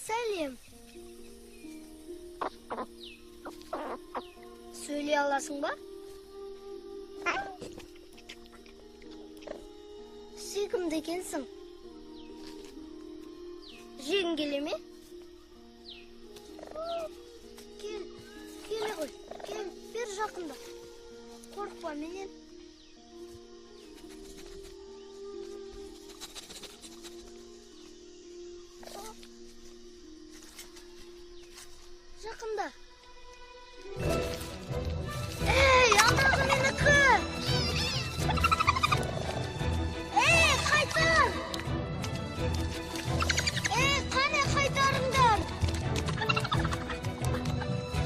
Сәлем. Söyleye alasың ба? Сүйкімді екенсің. Жегің келе ме? Келе ғой. Кел, бер жақында. Қорықпа менен. Жақында. Ей, андағы менікі! Ей, қайтар! Ей, қане қайтарыңдар!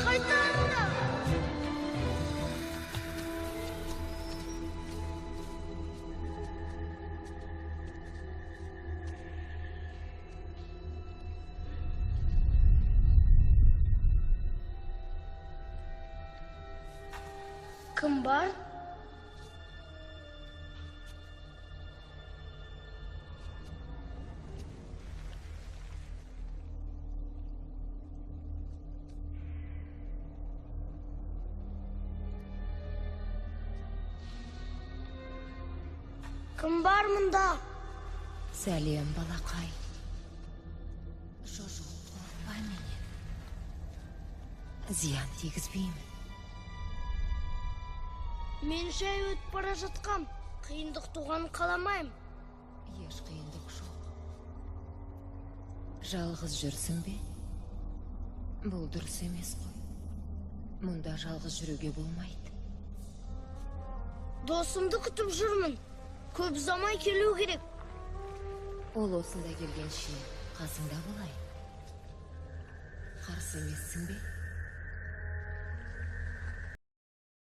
Қайтарыңдар! Кім бар? Кім бар мұнда? Сәлем, балақай. Жо-жоқ, қорықпа менен. Зиян тигізбеймін. Мен жай өтіп бара жатқам. Қиындық туғанын қаламайым. Еш қиындық жоқ. Жалғыз жүрсің бе? Бұл дұрыс емес қой. Мұнда жалғыз жүруге болмайды. Досымды күтіп жүрмін. Көп ұзамай келу керек. Ол осында келгенше қасыңда болайын. Қарсы емессің бе?